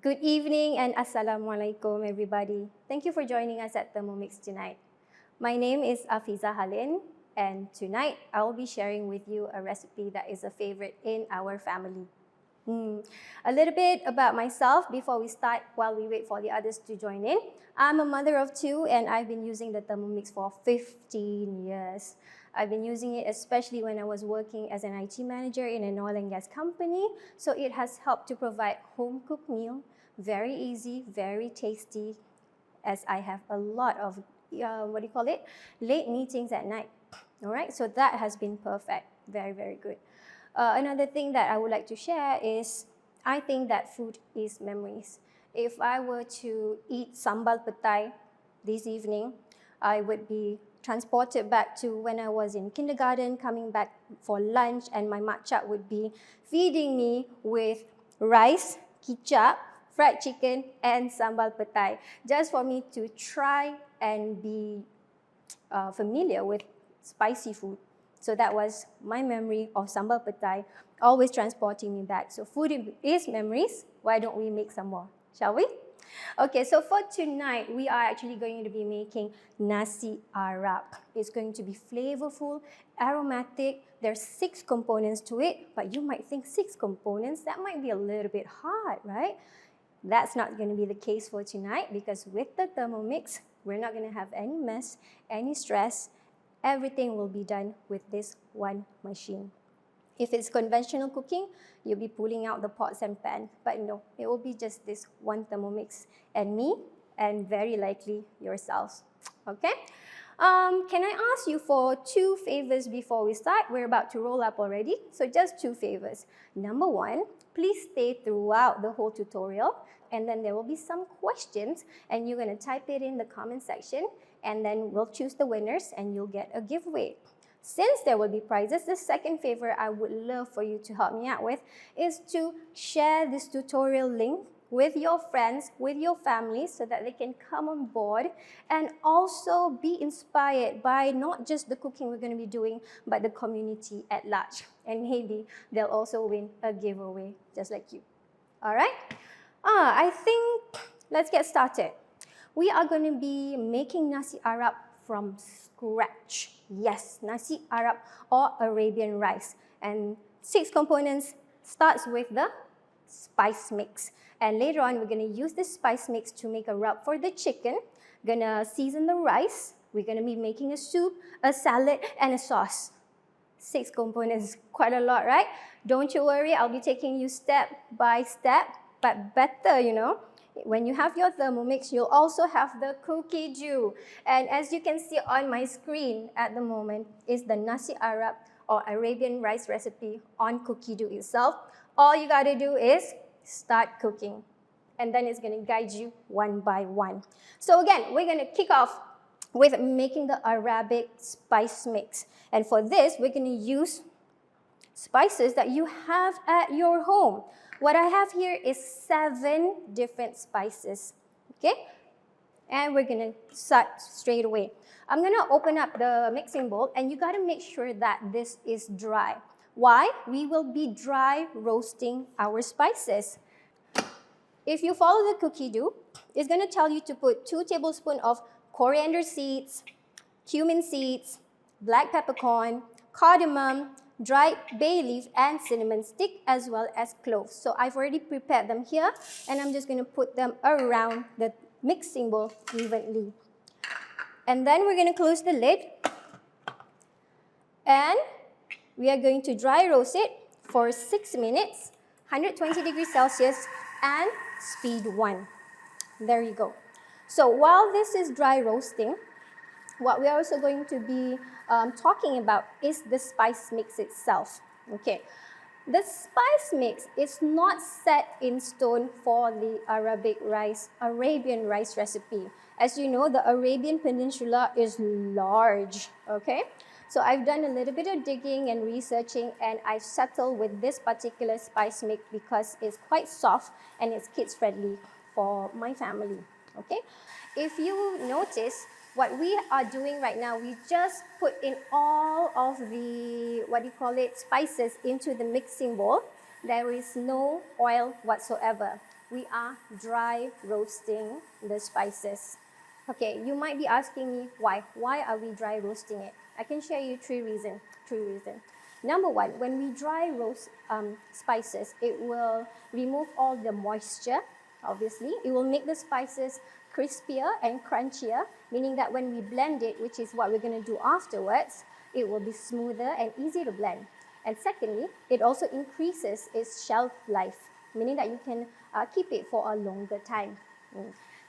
Good evening and assalamualaikum everybody. Thank you for joining us at Thermomix tonight. My name is Afiza Halin and tonight I will be sharing with you a recipe that is a favorite in our family. A little bit about myself before we start while we wait for the others to join in. I'm a mother of two and I've been using the Thermomix for 15 years. I've been using it especially when I was working as an IT manager in an oil and gas company. So it has helped to provide home-cooked meal, very easy, very tasty, as I have a lot of, late meetings at night. All right, so that has been perfect, very, very good. Another thing that I would like to share is I think that food is memories. If I were to eat sambal petai this evening, I would be transported back to when I was in kindergarten, coming back for lunch, and my makcik would be feeding me with rice, kicap, fried chicken, and sambal petai, just for me to try and be familiar with spicy food. So that was my memory of sambal petai, always transporting me back. So food is memories. Why don't we make some more, shall we? Okay, so for tonight, we are actually going to be making Nasi Arab. It's going to be flavorful, aromatic. There's 6 components to it, but you might think 6 components, that might be a little bit hard, right? That's not going to be the case for tonight because with the Thermomix, we're not going to have any mess, any stress. Everything will be done with this one machine. If it's conventional cooking, you'll be pulling out the pots and pans. But no, it will be just this one Thermomix and me, and very likely yourselves. Okay? Can I ask you for 2 favors before we start? We're about to roll up already, so just 2 favors. Number 1, please stay throughout the whole tutorial, and then there will be some questions, and you're going to type it in the comment section, and then we'll choose the winners, and you'll get a giveaway. Since there will be prizes, the second favor I would love for you to help me out with is to share this tutorial link with your friends, with your family, so that they can come on board and also be inspired by not just the cooking we're going to be doing, but the community at large. And maybe they'll also win a giveaway, just like you. All right? I think let's get started. We are going to be making Nasi Arab from scratch. Yes, Nasi Arab or Arabian rice. And 6 components starts with the spice mix. And later on, we're going to use this spice mix to make a rub for the chicken. Gonna season the rice. We're going to be making a soup, a salad, and a sauce. 6 components, quite a lot, right? Don't you worry, I'll be taking you step by step. But better, you know, when you have your Thermomix, you'll also have the cookie dough. And as you can see on my screen at the moment, is the Nasi Arab or Arabian rice recipe on cookie dough itself. All you gotta do is start cooking. And then it's gonna guide you one by one. So again, we're gonna kick off with making the Arabic spice mix. And for this, we're gonna use spices that you have at your home. What I have here is 7 different spices, okay? And we're gonna start straight away. I'm gonna open up the mixing bowl and you gotta make sure that this is dry. Why? We will be dry roasting our spices. If you follow the cookie dough, it's gonna tell you to put 2 tablespoons of coriander seeds, cumin seeds, black peppercorn, cardamom, dried bay leaf, and cinnamon stick, as well as cloves. So I've already prepared them here, and I'm just going to put them around the mixing bowl evenly. And then we're going to close the lid, and we are going to dry roast it for 6 minutes, 120 degrees Celsius, and speed 1. There you go. So while this is dry roasting, what we're also going to be talking about is the spice mix itself. Okay, the spice mix is not set in stone for the Arabian rice recipe. As you know, the Arabian Peninsula is large, okay? So I've done a little bit of digging and researching, and I've settled with this particular spice mix because it's quite soft and it's kids friendly for my family, okay? If you notice, what we are doing right now, we just put in all of the, spices into the mixing bowl. There is no oil whatsoever. we are dry roasting the spices. Okay, you might be asking me why. Why are we dry roasting it? I can share you three reasons. Number one, when we dry roast spices, it will remove all the moisture, obviously. It will make the spices crispier and crunchier, meaning that when we blend it, which is what we're going to do afterwards, it will be smoother and easy to blend. And secondly, it also increases its shelf life, meaning that you can keep it for a longer time.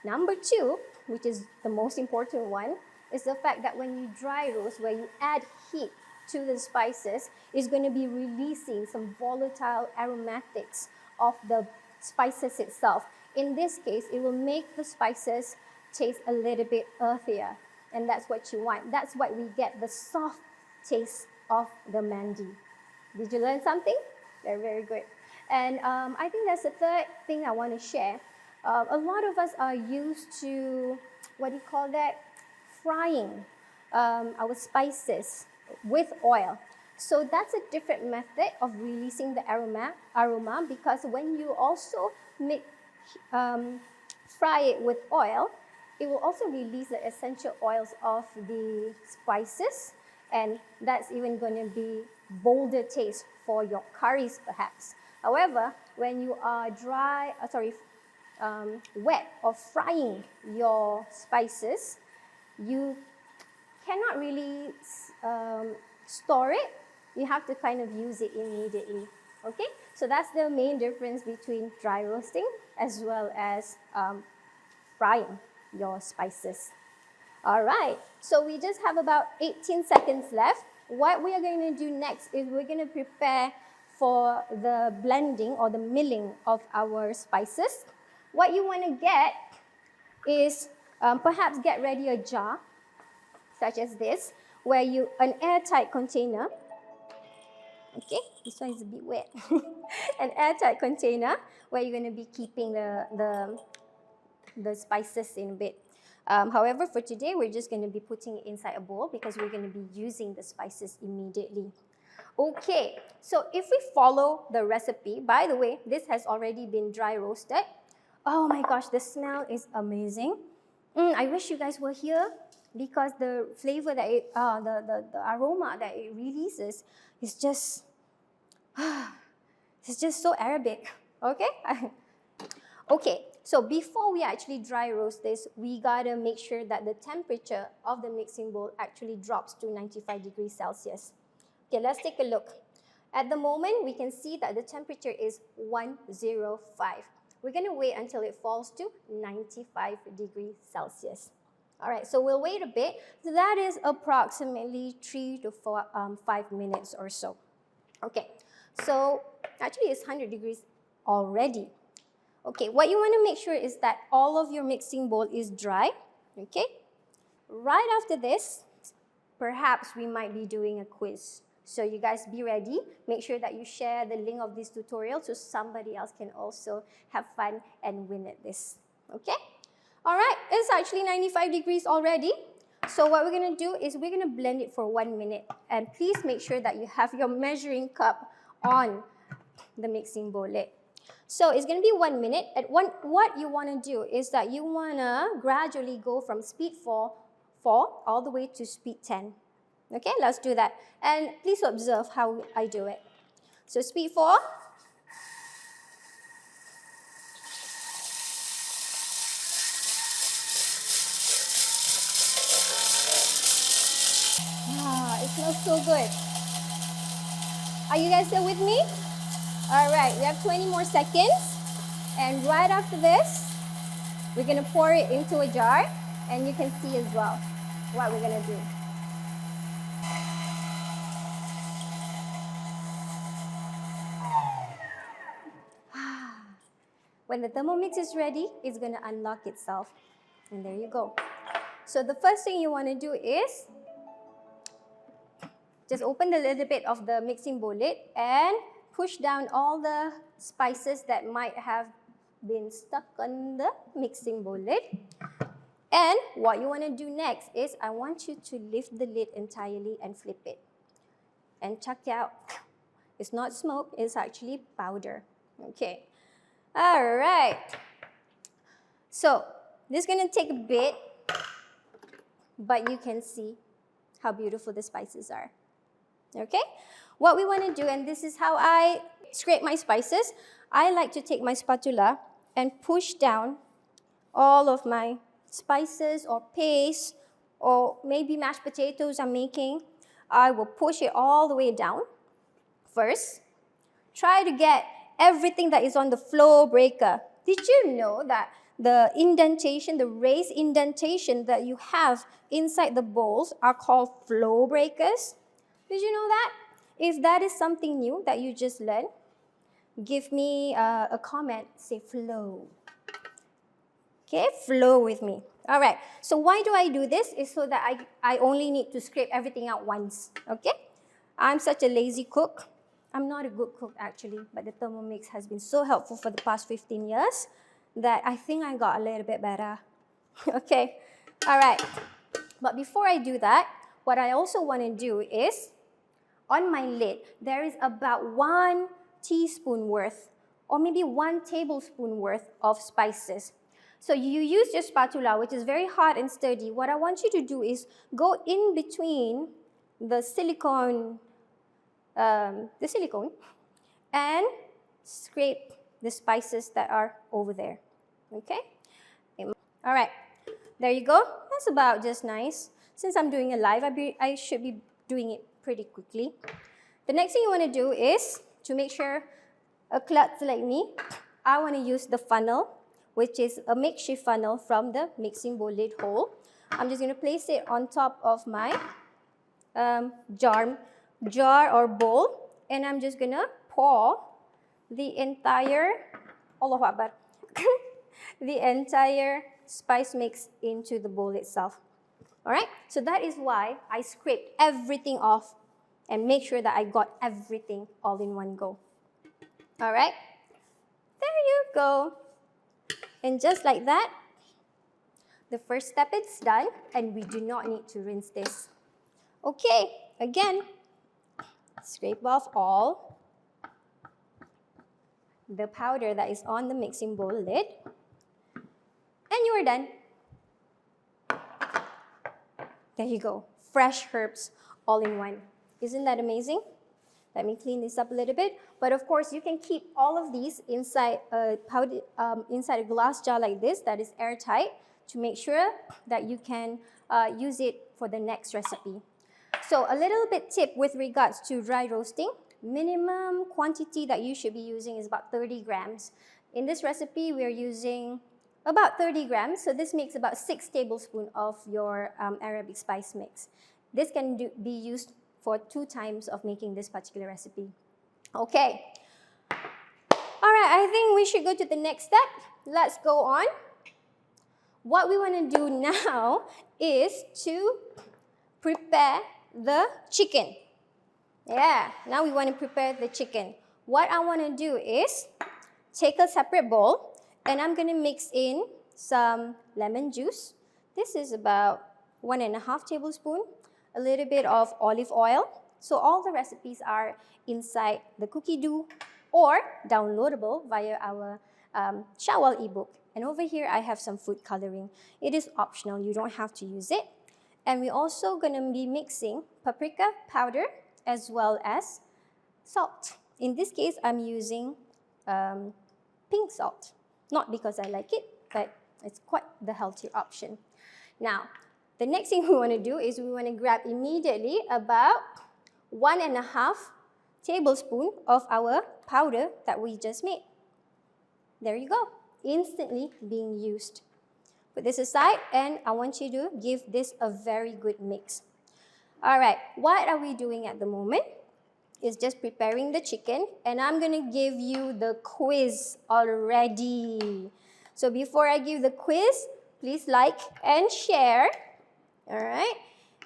Number two, which is the most important one, is the fact that when you dry roast, where you add heat to the spices, is going to be releasing some volatile aromatics of the spices itself. In this case, it will make the spices taste a little bit earthier, and that's what you want. That's why we get the soft taste of the mandi. Did you learn something? Very, very good. And I think that's the third thing I want to share. A lot of us are used to, what do you call that? Frying our spices with oil. So that's a different method of releasing the aroma, because when you also fry it with oil, it will also release the essential oils of the spices, and that's even going to be bolder taste for your curries perhaps. However, when you are wet or frying your spices, you cannot really store it. You have to kind of use it immediately. Okay, so that's the main difference between dry roasting as well as frying your spices. All right, so we just have about 18 seconds left. What we are going to do next is we're going to prepare for the blending or the milling of our spices. What you want to get is perhaps get ready a jar such as this, where an airtight container. Okay, this one is a bit wet. An airtight container where you're going to be keeping the spices in a bit. However, for today, we're just going to be putting it inside a bowl because we're going to be using the spices immediately. Okay, so if we follow the recipe, by the way, this has already been dry roasted. Oh my gosh, the smell is amazing. I wish you guys were here because the flavor that the aroma that it releases is just, it's just so Arabic. Okay? Okay, so before we actually dry roast this, we gotta make sure that the temperature of the mixing bowl actually drops to 95 degrees Celsius. Okay, let's take a look. At the moment, we can see that the temperature is 105. We're gonna wait until it falls to 95 degrees Celsius. All right, so we'll wait a bit. So that is approximately 3 to 5 minutes or so. Okay, so actually it's 100 degrees already. Okay, what you want to make sure is that all of your mixing bowl is dry. Okay, right after this, perhaps we might be doing a quiz. So you guys be ready. Make sure that you share the link of this tutorial so somebody else can also have fun and win at this. Okay? All right, it's actually 95 degrees already. So what we're going to do is we're going to blend it for 1 minute. And please make sure that you have your measuring cup on the mixing bowl lid. So it's going to be 1 minute. And what you want to do is that you want to gradually go from speed 4 all the way to speed 10. Okay, let's do that. And please observe how I do it. So speed 4. It smells so good. Are you guys still with me? All right, we have 20 more seconds. And right after this, we're going to pour it into a jar. And you can see as well what we're going to do. When the Thermomix is ready, it's going to unlock itself. And there you go. So the first thing you want to do is just open the little bit of the mixing bowl lid and push down all the spices that might have been stuck on the mixing bowl lid. And what you want to do next is I want you to lift the lid entirely and flip it. And check it out. It's not smoke, it's actually powder. Okay. All right. So this is going to take a bit, but you can see how beautiful the spices are. Okay? What we want to do, and this is how I scrape my spices, I like to take my spatula and push down all of my spices or paste or maybe mashed potatoes I'm making. I will push it all the way down first. Try to get everything that is on the flow breaker. Did you know that the indentation, the raised indentation that you have inside the bowls are called flow breakers? Did you know that? If that is something new that you just learned, give me a comment, say flow. Okay, flow with me. All right, so why do I do this? Is so that I only need to scrape everything out once, okay? I'm such a lazy cook. I'm not a good cook actually, but the Thermomix has been so helpful for the past 15 years that I think I got a little bit better. Okay, all right. But before I do that, what I also want to do is, on my lid, there is about 1 teaspoon worth, or maybe 1 tablespoon worth of spices. So you use your spatula, which is very hard and sturdy. What I want you to do is go in between the silicone and scrape the spices that are over there, okay? All right, there you go. That's about just nice. Since I'm doing a live, I should be doing it pretty quickly. The next thing you want to do is, to make sure a klutz like me, I want to use the funnel, which is a makeshift funnel from the mixing bowl lid hole. I'm just going to place it on top of my jar or bowl, and I'm just gonna pour the entire the entire spice mix into the bowl itself. All right, so that is why I scraped everything off and make sure that I got everything all in one go. All right, there you go. And just like that, the first step is done, and we do not need to rinse this. Okay, again, scrape off all the powder that is on the mixing bowl lid, and you are done. There you go, fresh herbs all in one. Isn't that amazing? Let me clean this up a little bit. But of course, you can keep all of these inside inside a glass jar like this that is airtight to make sure that you can use it for the next recipe. So a little bit tip with regards to dry roasting. Minimum quantity that you should be using is about 30 grams. In this recipe, we're using about 30 grams. So this makes about 6 tablespoons of your Arabic spice mix. This can be used for 2 times of making this particular recipe. Okay. All right, I think we should go to the next step. Let's go on. What we want to do now is to prepare the chicken. Yeah, now we want to prepare the chicken. What I want to do is take a separate bowl, and I'm going to mix in some lemon juice. This is about 1.5 tablespoons, a little bit of olive oil. So all the recipes are inside the cookie dough or downloadable via our Shawwal ebook. And over here, I have some food coloring. It is optional. You don't have to use it. And we're also going to be mixing paprika powder as well as salt. In this case, I'm using pink salt. Not because I like it, but it's quite the healthier option. Now, the next thing we want to do is we want to grab immediately about 1.5 tablespoons of our powder that we just made. There you go, instantly being used. Put this aside, and I want you to give this a very good mix. All right, what are we doing at the moment? Is just preparing the chicken, and I'm going to give you the quiz already. So before I give the quiz, please like and share. All right,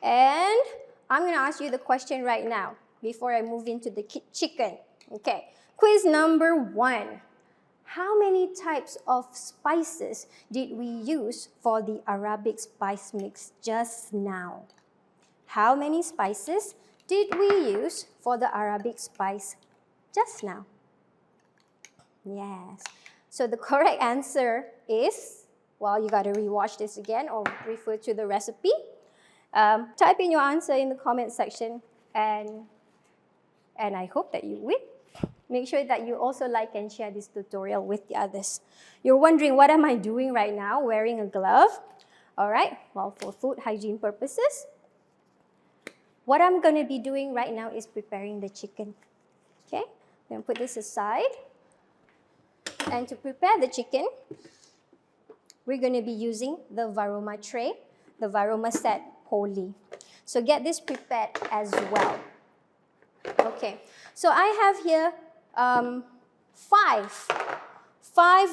and I'm going to ask you the question right now before I move into the chicken. Okay, quiz number 1. How many types of spices did we use for the Arabic spice mix just now? How many spices did we use for the Arabic spice just now? Yes. So the correct answer is, well, you got to rewatch this again or refer to the recipe. Type in your answer in the comment section, and I hope that you win. Make sure that you also like and share this tutorial with the others. You're wondering, what am I doing right now, wearing a glove? All right, well, for food hygiene purposes, what I'm going to be doing right now is preparing the chicken. Okay, I'm going to put this aside. And to prepare the chicken, we're going to be using the varoma tray, the varoma set wholly. So get this prepared as well. Okay, so I have here five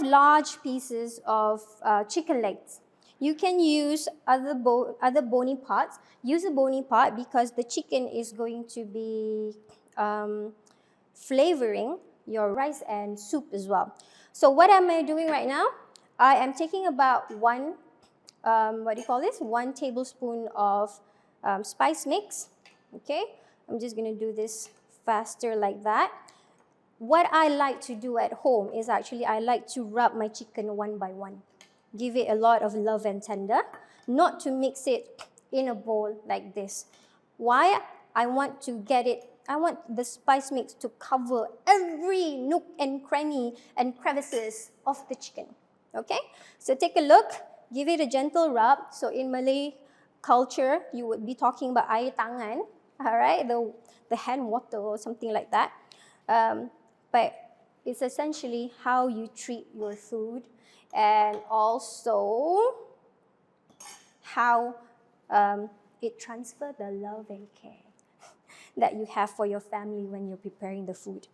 large pieces of chicken legs. You can use other bony parts. Use a bony part because the chicken is going to be flavoring your rice and soup as well. So what am I doing right now? I am taking about one tablespoon of spice mix. Okay, I'm just going to do this faster like that. What I like to do at home is actually I like to rub my chicken one by one. Give it a lot of love and tender, not to mix it in a bowl like this. Why? I want the spice mix to cover every nook and cranny and crevices of the chicken. Okay? So take a look, give it a gentle rub. So in Malay culture, you would be talking about air tangan, all right? The hand water or something like that. But it's essentially how you treat your food and also how it transfers the love and care that you have for your family when you're preparing the food.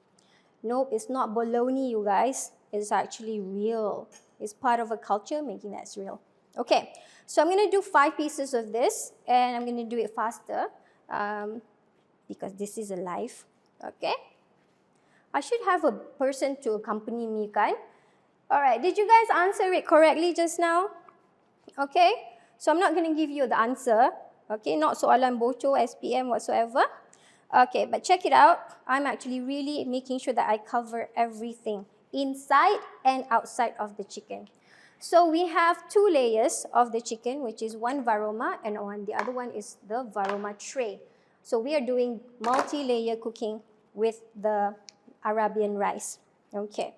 Nope, it's not baloney, you guys. It's actually real. It's part of a culture making that real. Okay, so I'm going to do 5 pieces of this, and I'm going to do it faster because this is a live. Okay? I should have a person to accompany me, kan? All right, did you guys answer it correctly just now? Okay, so I'm not going to give you the answer. Okay, not soalan bocor, SPM, whatsoever. Okay, but check it out. I'm actually really making sure that I cover everything inside and outside of the chicken. So we have 2 layers of the chicken, which is one varoma and the other one is the varoma tray. So we are doing multi-layer cooking with the Arabian rice. Okay,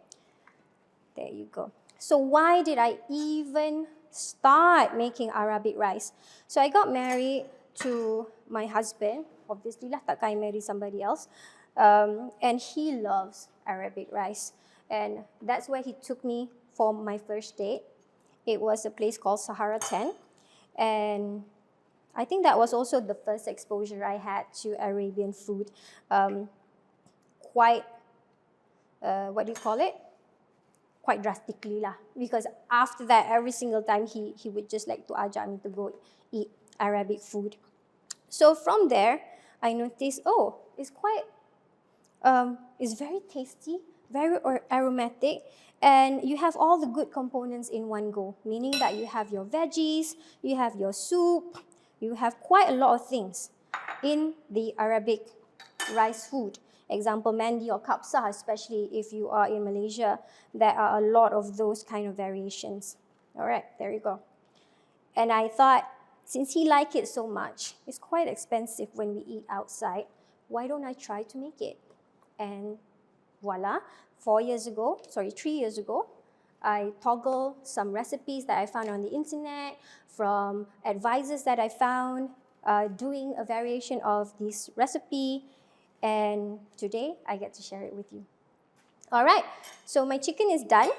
there you go. So why did I even start making Arabic rice? So I got married to my husband. Obviously lah, takkan I marry somebody else. And he loves Arabic rice. And that's where he took me for my first date. It was a place called Sahara 10. And I think that was also the first exposure I had to Arabian food. Quite drastically lah. Because after that, every single time he would just like to ajak me to go eat Arabic food. So from there, I noticed, it's very tasty, very aromatic, and you have all the good components in one go, meaning that you have your veggies, you have your soup, you have quite a lot of things in the Arabic rice food. Example, mandi or kapsah, especially if you are in Malaysia, there are a lot of those kind of variations. All right, there you go. And I thought, since he liked it so much, it's quite expensive when we eat outside, why don't I try to make it? And voila, 3 years ago, I toggled some recipes that I found on the internet, from advisors that I found, doing a variation of this recipe, and today I get to share it with you. All right, so my chicken is done.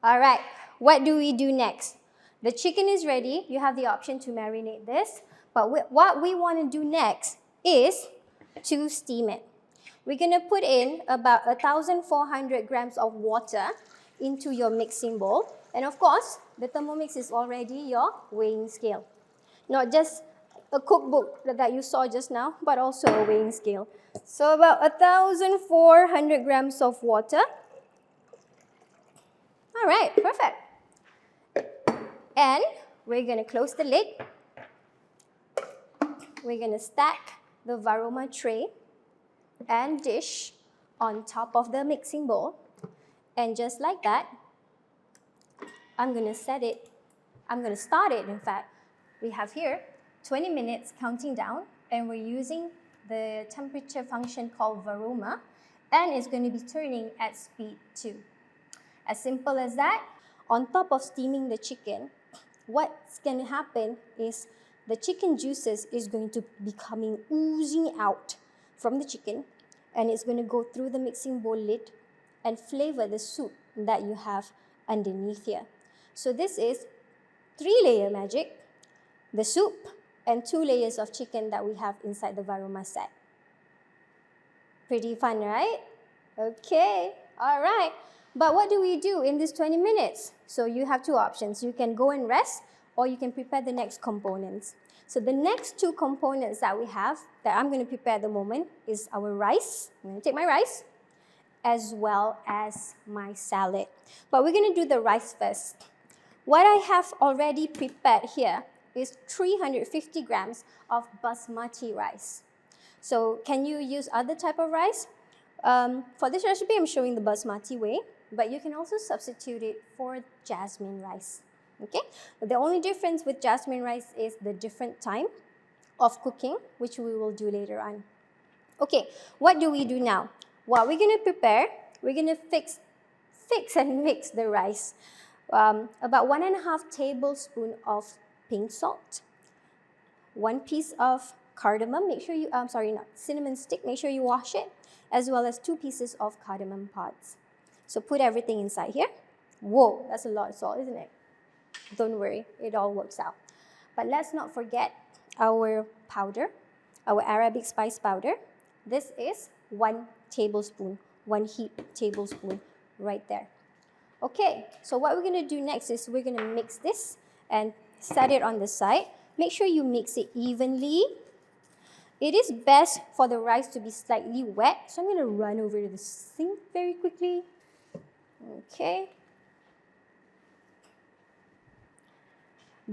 All right, what do we do next? The chicken is ready. You have the option to marinate this. But what we want to do next is to steam it. We're going to put in about 1,400 grams of water into your mixing bowl. And of course, the Thermomix is already your weighing scale. Not just a cookbook that you saw just now, but also a weighing scale. So about 1,400 grams of water. All right, perfect. And we're going to close the lid. We're going to stack the varoma tray. and dish on top of the mixing bowl. And just like that, I'm going to start it, in fact. We have here 20 minutes counting down, and we're using the temperature function called varoma, and it's going to be turning at speed 2. As simple as that. On top of steaming the chicken, what's going to happen is the chicken juices is going to be coming oozing out from the chicken, and it's going to go through the mixing bowl lid and flavor the soup that you have underneath here. So this is 3-layer magic, the soup, and 2 layers of chicken that we have inside the varoma set. Pretty fun, right? Okay, all right. But what do we do in this 20 minutes? So you have 2 options. You can go and rest, or you can prepare the next components. So the next 2 components that we have, that I'm going to prepare at the moment, is our rice. I'm going to take my rice, as well as my salad. But we're going to do the rice first. What I have already prepared here is 350 grams of basmati rice. So can you use other type of rice? For this recipe, I'm showing the basmati way, but you can also substitute it for jasmine rice. Okay? The only difference with jasmine rice is the different time of cooking, which we will do later on. Okay, what do we do now? What we're going to prepare, we're going to fix and mix the rice. About 1.5 tablespoons of pink salt, 1 piece of cardamom, make sure you, cinnamon stick, make sure you wash it, as well as 2 pieces of cardamom pods. So put everything inside here. Whoa, that's a lot of salt, isn't it? Don't worry, it all works out. But let's not forget our powder, our Arabic spice powder. This is 1 tablespoon, 1 heaped tablespoon right there. Okay, so what we're going to do next is we're going to mix this and set it on the side. Make sure you mix it evenly. It is best for the rice to be slightly wet, so I'm going to run over to the sink very quickly. Okay.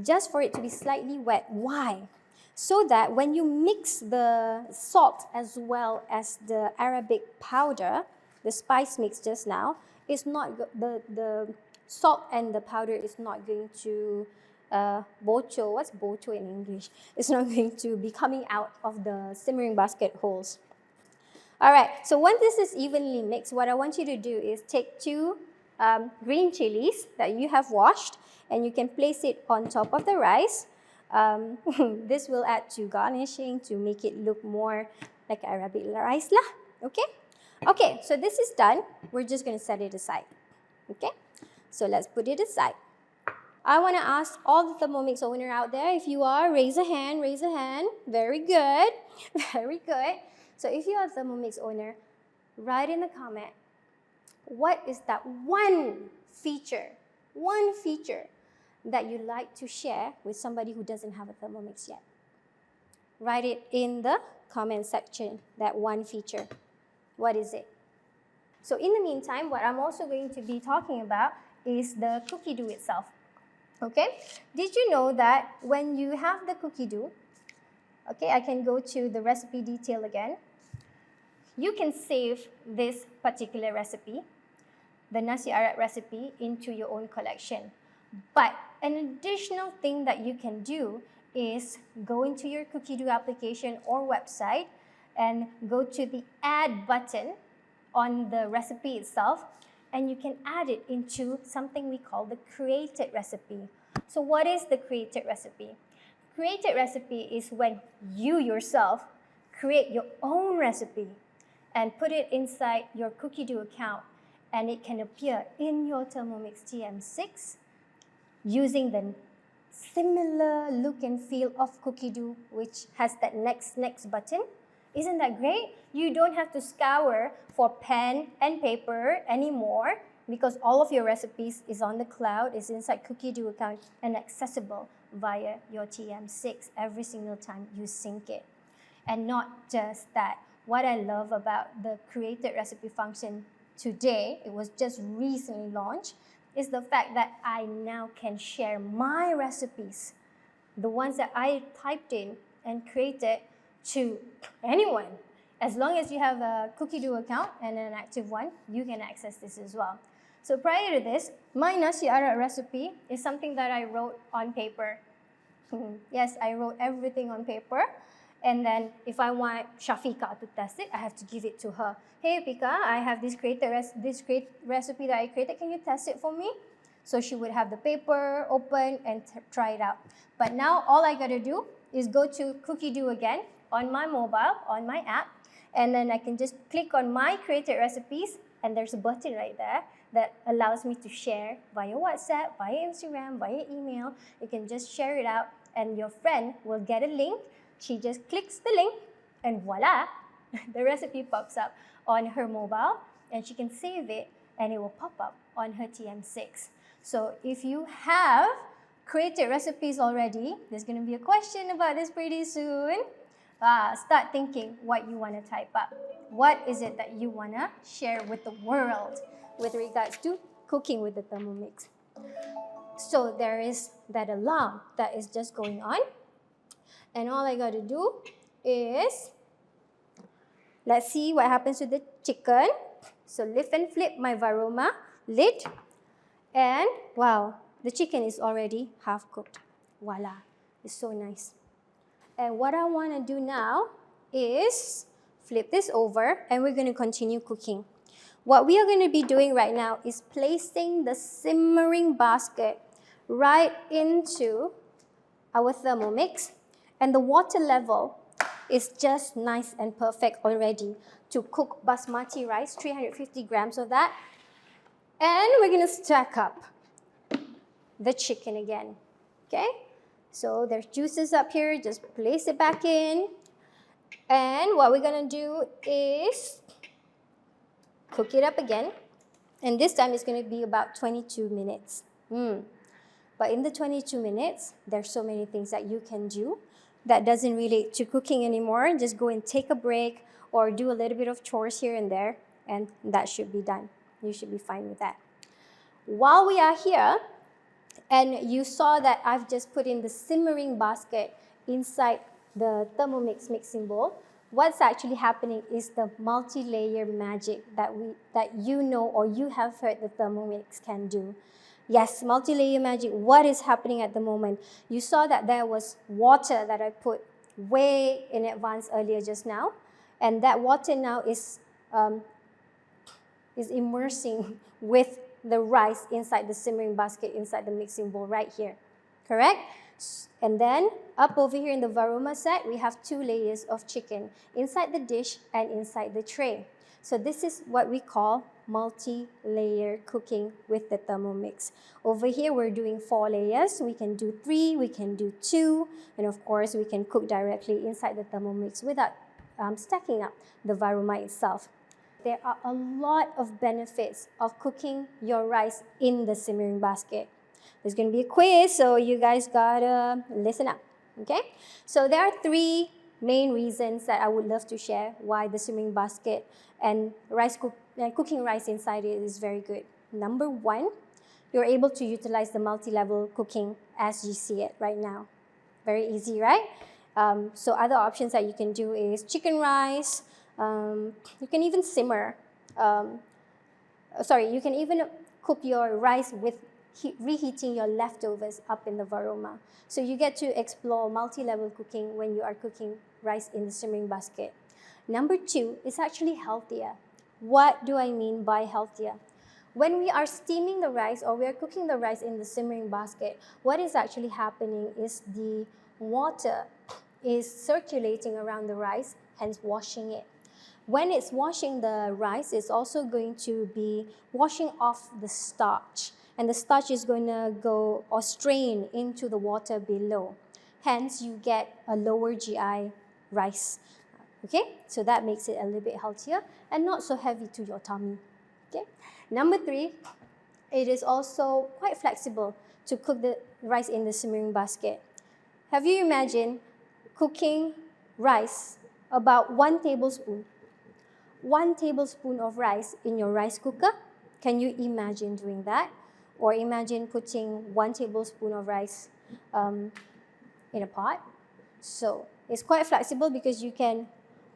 Just for it to be slightly wet. Why? So that when you mix the salt as well as the Arabic powder, the spice mix just now, it's not the salt and the powder is not going to bocho. What's bocho in English? It's not going to be coming out of the simmering basket holes. All right, so once this is evenly mixed, what I want you to do is take 2 green chilies that you have washed, and you can place it on top of the rice. This will add to garnishing to make it look more like Arabic rice lah. Okay? Okay, so this is done. We're just going to set it aside. Okay? So let's put it aside. I want to ask all the Thermomix owner out there, if you are, raise a hand, raise a hand. Very good. Very good. So if you are a Thermomix owner, write in the comment, what is that one feature that you'd like to share with somebody who doesn't have a Thermomix yet? Write it in the comment section, that one feature. What is it? So in the meantime, what I'm also going to be talking about is the cookie dough itself. Okay? Did you know that when you have the cookie dough, okay, I can go to the recipe detail again. You can save this particular recipe, the Nasi Arab recipe, into your own collection. But an additional thing that you can do is go into your cookie dough application or website and go to the add button on the recipe itself, and you can add it into something we call the created recipe. So what is the created recipe? Created recipe is when you yourself create your own recipe and put it inside your cookie dough account, and it can appear in your Thermomix TM6 using the similar look and feel of cookie dough, which has that next button. Isn't that great? You don't have to scour for pen and paper anymore, because all of your recipes is on the cloud, is inside cookie dough account and accessible via your TM6 every single time you sync it. And not just that, what I love about the created recipe function today, it was just recently launched, is the fact that I now can share my recipes, the ones that I typed in and created, to anyone. As long as you have a Cookie Dough account and an active one, you can access this as well. So prior to this, my Nasi Arab recipe is something that I wrote on paper. Yes, I wrote everything on paper. And then if I want Shafiqa to test it, I have to give it to her. Hey, Pika, I have this great recipe that I created. Can you test it for me? So she would have the paper open and try it out. But now all I got to do is go to Cookie Dough again on my mobile, on my app, and then I can just click on my created recipes, and there's a button right there that allows me to share via WhatsApp, via Instagram, via email. You can just share it out, and your friend will get a link. She just clicks the link, and voila, the recipe pops up on her mobile, and she can save it, and it will pop up on her TM6. So if you have created recipes already, there's going to be a question about this pretty soon. Start thinking what you want to type up. What is it that you want to share with the world with regards to cooking with the Thermomix? So there is that alarm that is just going on. And all I got to do is, let's see what happens to the chicken. So lift and flip my varoma lid. And wow, the chicken is already half cooked. Voila, it's so nice. And what I want to do now is flip this over, and we're going to continue cooking. What we are going to be doing right now is placing the simmering basket right into our Thermomix, and the water level is just nice and perfect already to cook basmati rice, 350 grams of that. And we're going to stack up the chicken again, okay? So there's juices up here, just place it back in. And what we're going to do is cook it up again. And this time it's going to be about 22 minutes. But in the 22 minutes, there's so many things that you can do that doesn't relate to cooking anymore. Just go and take a break or do a little bit of chores here and there, and that should be done. You should be fine with that. While we are here, and you saw that I've just put in the simmering basket inside the Thermomix mixing bowl, what's actually happening is the multi-layer magic that you know or you have heard the Thermomix can do. Yes, multi-layer magic. What is happening at the moment? You saw that there was water that I put way in advance earlier just now, and that water now is immersing with the rice inside the simmering basket, inside the mixing bowl right here, correct? And then up over here in the varoma set, we have 2 layers of chicken inside the dish and inside the tray. So this is what we call multi-layer cooking with the Thermomix. Over here, we're doing 4 layers. We can do 3, we can do 2, and of course, we can cook directly inside the Thermomix without stacking up the varoma itself. There are a lot of benefits of cooking your rice in the simmering basket. There's going to be a quiz, so you guys gotta listen up, okay? So there are 3 main reasons that I would love to share why the simmering basket and cooking rice inside it is very good. Number 1, you're able to utilize the multi-level cooking as you see it right now. Very easy, right? So other options that you can do is chicken rice. You can even simmer. You can even cook your rice with reheating your leftovers up in the varoma. So you get to explore multi-level cooking when you are cooking rice in the simmering basket. Number 2, it's actually healthier. What do I mean by healthier? When we are steaming the rice or we are cooking the rice in the simmering basket, what is actually happening is the water is circulating around the rice, hence washing it. When it's washing the rice, it's also going to be washing off the starch. And the starch is going to go or strain into the water below. Hence, you get a lower GI rice. Okay, so that makes it a little bit healthier and not so heavy to your tummy. Okay, number 3, it is also quite flexible to cook the rice in the simmering basket. Have you imagined cooking rice about 1 tablespoon? 1 tablespoon of rice in your rice cooker? Can you imagine doing that? Or imagine putting 1 tablespoon of rice in a pot. So it's quite flexible because you can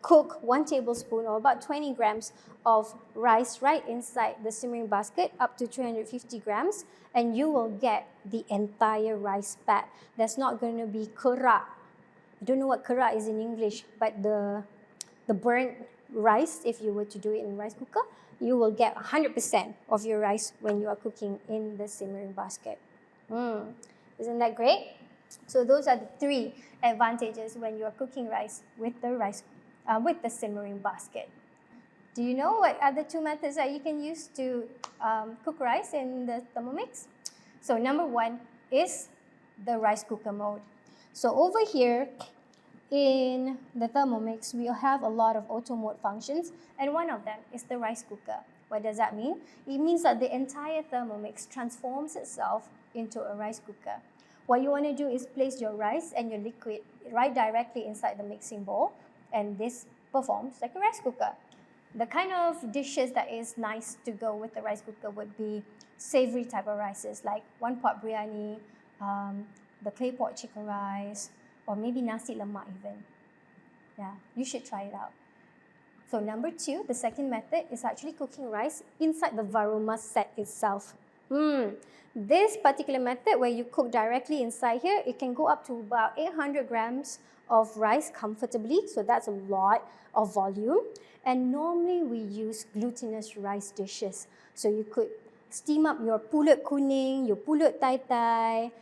cook 1 tablespoon or about 20 grams of rice right inside the simmering basket, up to 350 grams, and you will get the entire rice pack. There's not going to be kera. I don't know what kera is in English, but the burnt rice, if you were to do it in rice cooker, you will get 100% of your rice when you are cooking in the simmering basket. Isn't that great? So those are the 3 advantages when you are cooking rice with the simmering basket. Do you know what other 2 methods that you can use to cook rice in the Thermomix? So number 1 is the rice cooker mode. So over here in the Thermomix, we have a lot of auto mode functions, and one of them is the rice cooker. What does that mean? It means that the entire Thermomix transforms itself into a rice cooker. What you want to do is place your rice and your liquid right directly inside the mixing bowl, and this performs like a rice cooker. The kind of dishes that is nice to go with the rice cooker would be savory type of rices, like one pot biryani, the clay pot chicken rice, or maybe nasi lemak even. Yeah, you should try it out. So number 2, the second method, is actually cooking rice inside the varoma set itself. This particular method, where you cook directly inside here, it can go up to about 800 grams of rice comfortably, so that's a lot of volume. And normally we use glutinous rice dishes. So you could steam up your pulut kuning, your pulut tai.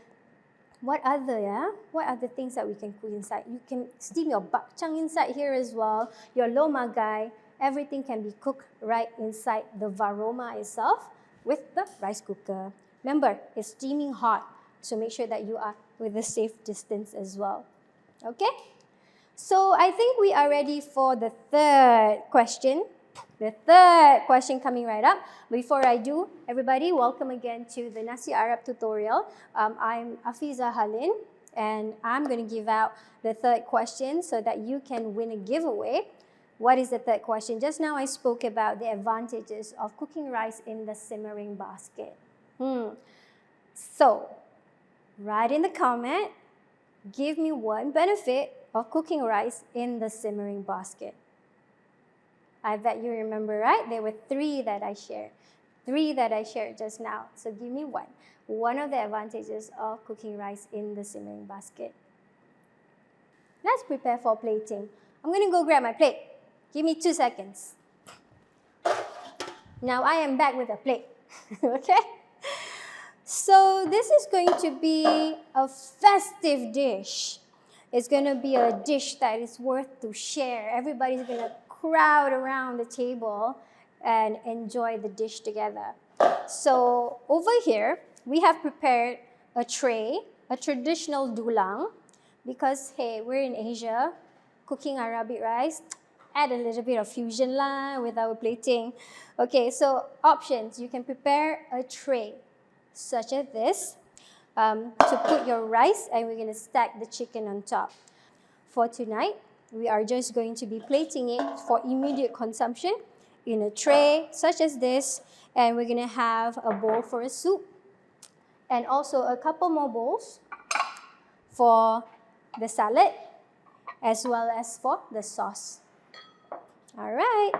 What other things that we can cook inside? You can steam your bakchang inside here as well, your lomagai. Everything can be cooked right inside the varoma itself with the rice cooker. Remember, it's steaming hot, so make sure that you are with a safe distance as well. Okay? So I think we are ready for the third question. The third question coming right up. Before I do, everybody, welcome again to the Nasi Arab tutorial. I'm Afiza Halin, and I'm going to give out the third question so that you can win a giveaway. What is the third question? Just now I spoke about the advantages of cooking rice in the simmering basket. So, write in the comment, give me one benefit of cooking rice in the simmering basket. I bet you remember, right? There were 3 that I shared. 3 that I shared just now. So give me one. One of the advantages of cooking rice in the simmering basket. Let's prepare for plating. I'm going to go grab my plate. Give me 2 seconds. Now I am back with a plate. Okay? So this is going to be a festive dish. It's going to be a dish that is worth to share. Everybody's going to crowd around the table and enjoy the dish together. So over here, we have prepared a tray, a traditional dulang, because hey, we're in Asia, cooking Arabic rice, add a little bit of fusion with our plating. Okay, so options, you can prepare a tray such as this to put your rice, and we're going to stack the chicken on top. For tonight, we are just going to be plating it for immediate consumption in a tray such as this, and we're going to have a bowl for a soup and also a couple more bowls for the salad as well as for the sauce. All right,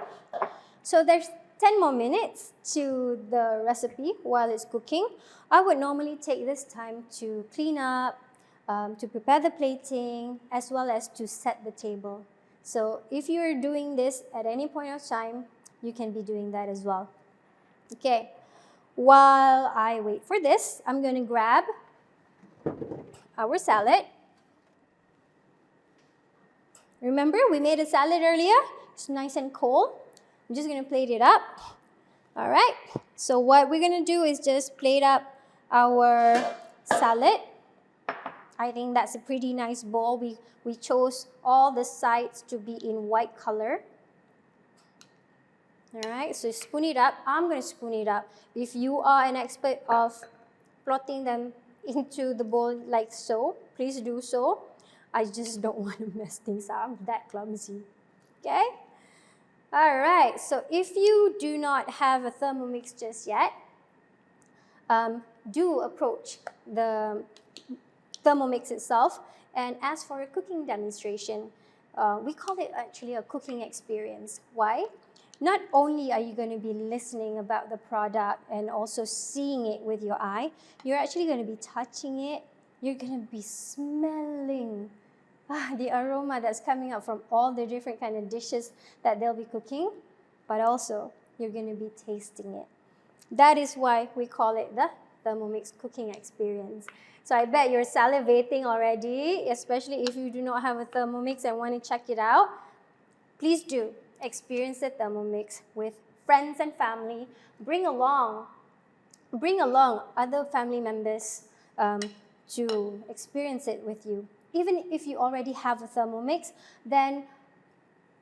so there's 10 more minutes to the recipe while it's cooking. I would normally take this time to clean up, to prepare the plating, as well as to set the table. So if you're doing this at any point of time, you can be doing that as well. Okay, while I wait for this, I'm going to grab our salad. Remember, we made a salad earlier? It's nice and cold. I'm just going to plate it up. All right, so what we're going to do is just plate up our salad. I think that's a pretty nice bowl. We chose all the sides to be in white color. All right, so spoon it up. I'm going to spoon it up. If you are an expert of plotting them into the bowl like so, please do so. I just don't want to mess things up. I'm that clumsy. Okay? All right, so if you do not have a Thermomix just yet, do approach the Thermomix itself and ask for a cooking demonstration. we call it actually a cooking experience. Why? Not only are you going to be listening about the product and also seeing it with your eye, you're actually going to be touching it. You're going to be smelling the aroma that's coming up from all the different kind of dishes that they'll be cooking, but also you're going to be tasting it. That is why we call it the Thermomix cooking experience. So I bet you're salivating already, especially if you do not have a Thermomix and want to check it out. Please do experience the Thermomix with friends and family. Bring along other family members to experience it with you. Even if you already have a Thermomix, then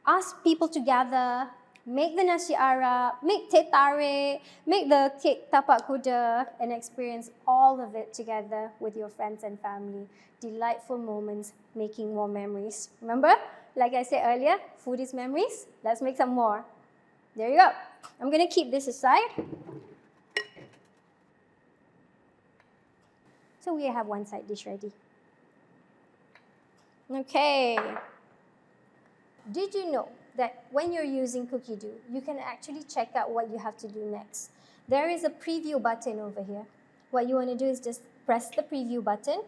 ask people to gather, make the Nasi Arab, make teh tarik, make the cake tapak kuda, and experience all of it together with your friends and family. Delightful moments, making more memories. Remember, like I said earlier, food is memories. Let's make some more. There you go. I'm going to keep this aside. So we have one side dish ready. Okay. Did you know that when you're using cookie dough, you can actually check out what you have to do next? There is a preview button over here. What you want to do is just press the preview button,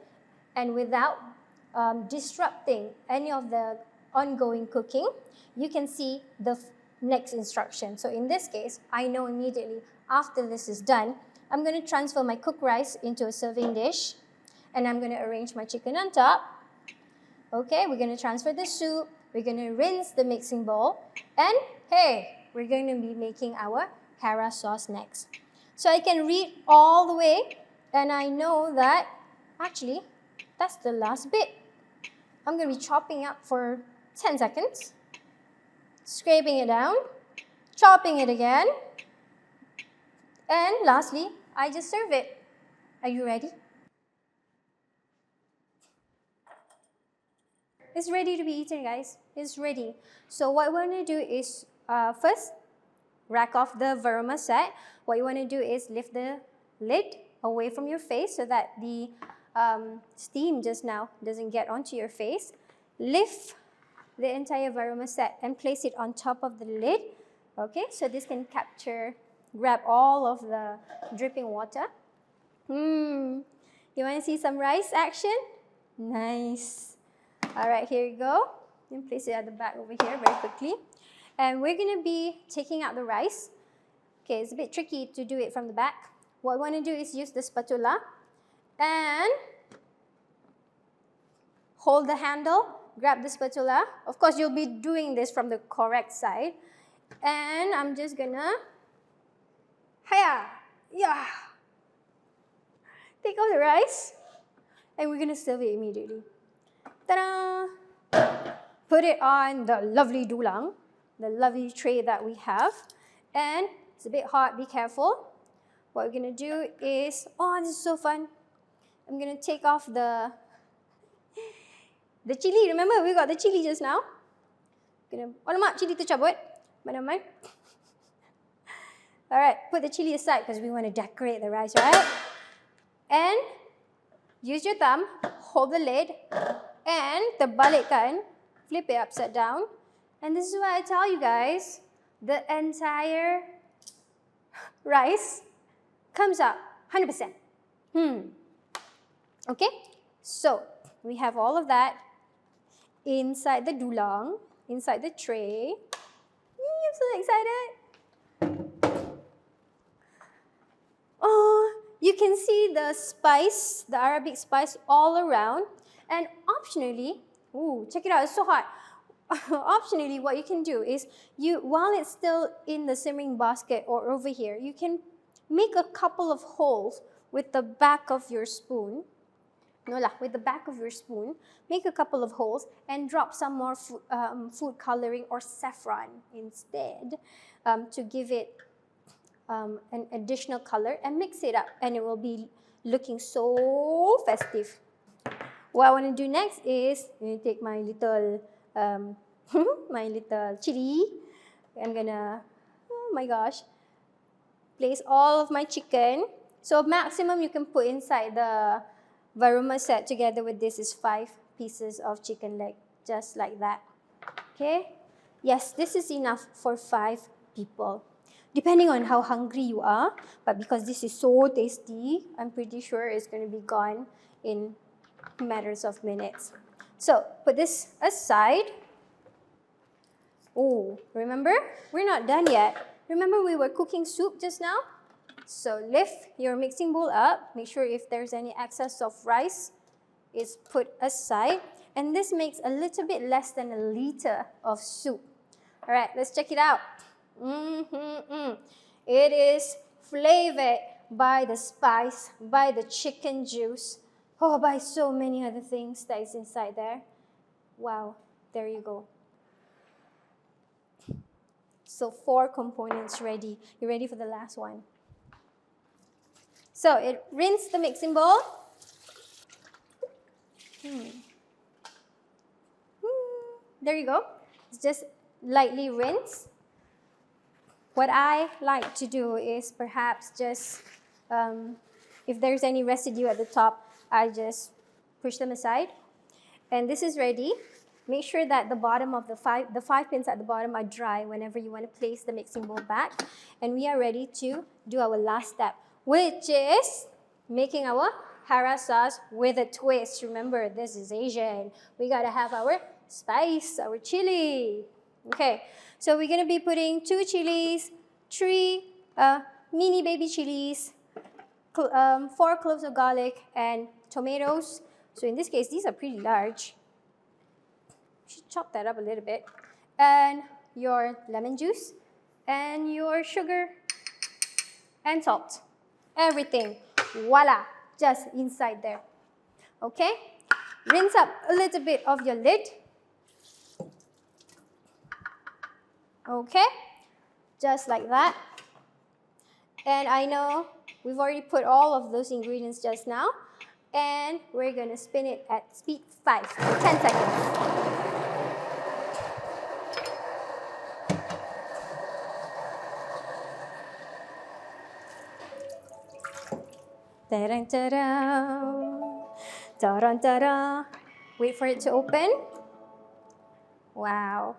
and without disrupting any of the ongoing cooking, you can see the next instruction. So in this case, I know immediately after this is done, I'm going to transfer my cooked rice into a serving dish, and I'm going to arrange my chicken on top. Okay, we're going to transfer the soup. We're going to rinse the mixing bowl, and hey, we're going to be making our Harrah sauce next. So I can read all the way, and I know that actually that's the last bit. I'm going to be chopping up for 10 seconds, scraping it down, chopping it again, and lastly, I just serve it. Are you ready? It's ready to be eaten, guys. It's ready. So what we're going to do is first, rack off the varoma set. What you want to do is lift the lid away from your face so that the steam just now doesn't get onto your face. Lift the entire varoma set and place it on top of the lid. Okay, so this can grab all of the dripping water. You want to see some rice action? Nice. All right, here you go. And place it at the back over here very quickly. And we're going to be taking out the rice. Okay, it's a bit tricky to do it from the back. What we want to do is use the spatula and hold the handle, grab the spatula. Of course, you'll be doing this from the correct side. And I'm just going to, take out the rice, and we're going to serve it immediately. Ta-da! Put it on the lovely dulang, the lovely tray that we have. And it's a bit hot, be careful. What we're going to do is, oh, this is so fun. I'm going to take off the chili. Remember, we got the chili just now. Alamak, chili tu cabut. Mana-mana. All right, put the chili aside because we want to decorate the rice, right? And use your thumb, hold the lid, and terbalikkan, flip it upside down. And this is what I tell you guys, the entire rice comes out 100%. Okay, so we have all of that inside the dulang, inside the tray. I'm so excited. Oh, you can see the spice, the Arabic spice all around. And optionally, ooh, check it out, it's so hot. Optionally, what you can do is, while it's still in the simmering basket or over here, you can make a couple of holes with the back of your spoon. With the back of your spoon, make a couple of holes and drop some more food coloring or saffron instead to give it an additional color, and mix it up, and it will be looking so festive. What I want to do next is take my little my little chili. I'm gonna, oh my gosh, place all of my chicken. So maximum you can put inside the varoma set together with this is 5 pieces of chicken leg, just like that. Okay? Yes, this is enough for 5 people. Depending on how hungry you are, but because this is so tasty, I'm pretty sure it's going to be gone in matters of minutes. So, put this aside. Oh, remember? We're not done yet. Remember we were cooking soup just now? So, lift your mixing bowl up. Make sure if there's any excess of rice, it's put aside. And this makes a little bit less than a liter of soup. All right, let's check it out. It is flavored by the spice, by the chicken juice, by so many other things that is inside there. Wow, there you go. So 4 components ready. You ready for the last one? So rinse the mixing bowl. There you go. It's just lightly rinse. What I like to do is perhaps just, if there's any residue at the top, I just push them aside. And this is ready. Make sure that the bottom of the 5 pins at the bottom are dry whenever you want to place the mixing bowl back. And we are ready to do our last step, which is making our Harrah sauce with a twist. Remember, this is Asian. We got to have our spice, our chili. Okay, so we're going to be putting 2 chilies, 3 mini baby chilies, 4 cloves of garlic, and tomatoes. So in this case, these are pretty large. Should chop that up a little bit. And your lemon juice, and your sugar, and salt. Everything. Voila! Just inside there. Okay? Rinse up a little bit of your lid. Okay? Just like that. And I know we've already put all of those ingredients just now. And we're going to spin it at speed 5 for 10 seconds. Ta-da. Wait for it to open. Wow.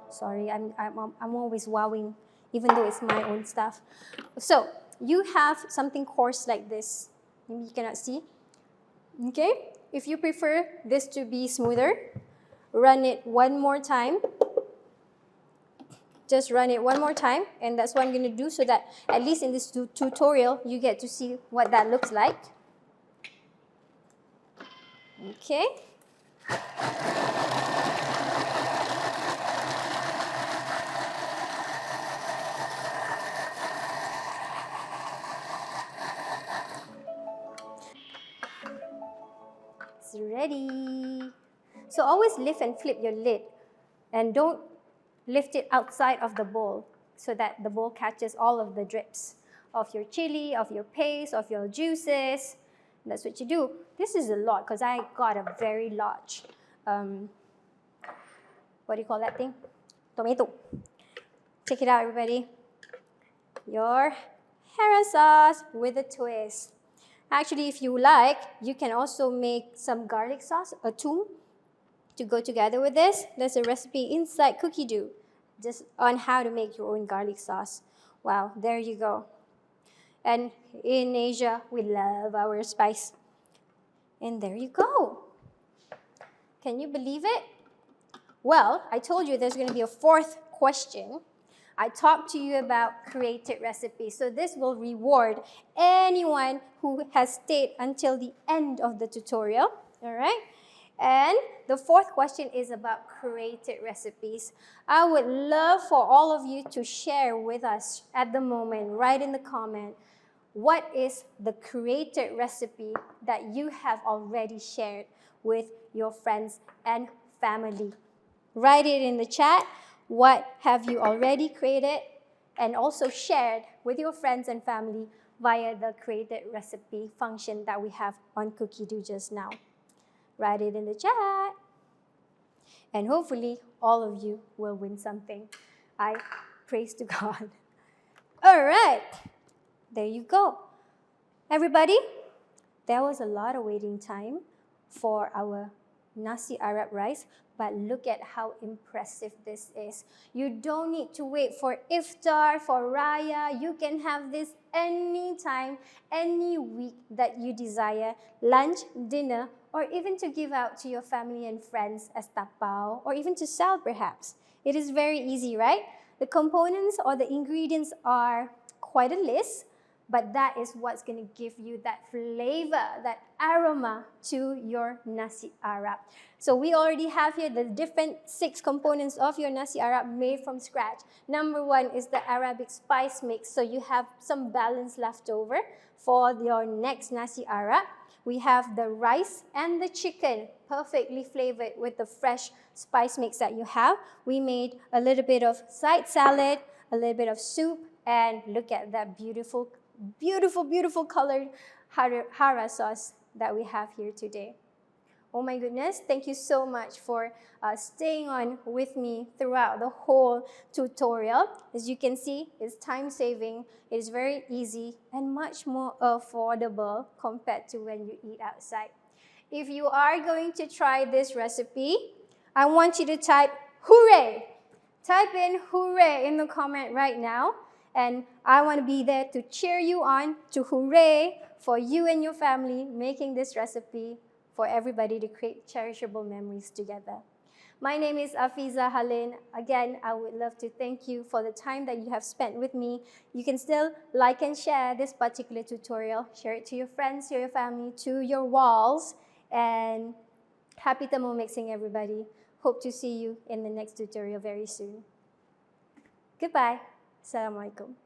Sorry, I'm always wowing, even though it's my own stuff. So you have something coarse like this. Maybe you cannot see. Okay? If you prefer this to be smoother, run it one more time. Just run it one more time, and that's what I'm going to do so that at least in this tutorial, you get to see what that looks like. Okay. It's ready. So always lift and flip your lid, and don't lift it outside of the bowl so that the bowl catches all of the drips of your chili, of your paste, of your juices. That's what you do. This is a lot because I got a very large, what do you call that thing? Tomato. Check it out, everybody. Your Harrah sauce with a twist. Actually, if you like, you can also make some garlic sauce, a toom, to go together with this. There's a recipe inside Cookie Dough just on how to make your own garlic sauce. Wow, there you go. And in Asia, we love our spice. And there you go. Can you believe it? Well, I told you there's going to be a 4th question. I talked to you about created recipes. So this will reward anyone who has stayed until the end of the tutorial. All right? And the 4th question is about created recipes. I would love for all of you to share with us at the moment, right in the comment, what is the created recipe that you have already shared with your friends and family. Write it in the chat. What have you already created and also shared with your friends and family via the created recipe function that we have on Cookie Dough just now. Write it in the chat. And hopefully, all of you will win something. I praise to God. All right. There you go. Everybody, there was a lot of waiting time for our Nasi Arab rice, but look at how impressive this is. You don't need to wait for iftar, for raya. You can have this anytime, any week that you desire, lunch, dinner, or even to give out to your family and friends as tapao, or even to sell perhaps. It is very easy, right? The components or the ingredients are quite a list, but that is what's going to give you that flavor, that aroma to your Nasi Arab. So we already have here the different 6 components of your Nasi Arab made from scratch. Number 1 is the Arabic spice mix, so you have some balance left over for your next Nasi Arab. We have the rice and the chicken, perfectly flavored with the fresh spice mix that you have. We made a little bit of side salad, a little bit of soup, and look at that beautiful colored Harrah sauce that we have here today. Oh my goodness, thank you so much for staying on with me throughout the whole tutorial. As you can see, it's time saving, it is very easy and much more affordable compared to when you eat outside. If you are going to try this recipe, I want you to type hooray. Type in hooray in the comment right now. And I want to be there to cheer you on, to hooray for you and your family making this recipe for everybody to create cherishable memories together. My name is Afiza Halin. Again, I would love to thank you for the time that you have spent with me. You can still like and share this particular tutorial. Share it to your friends, to your family, to your walls. And happy Thermomixing, everybody. Hope to see you in the next tutorial very soon. Goodbye. Assalamualaikum.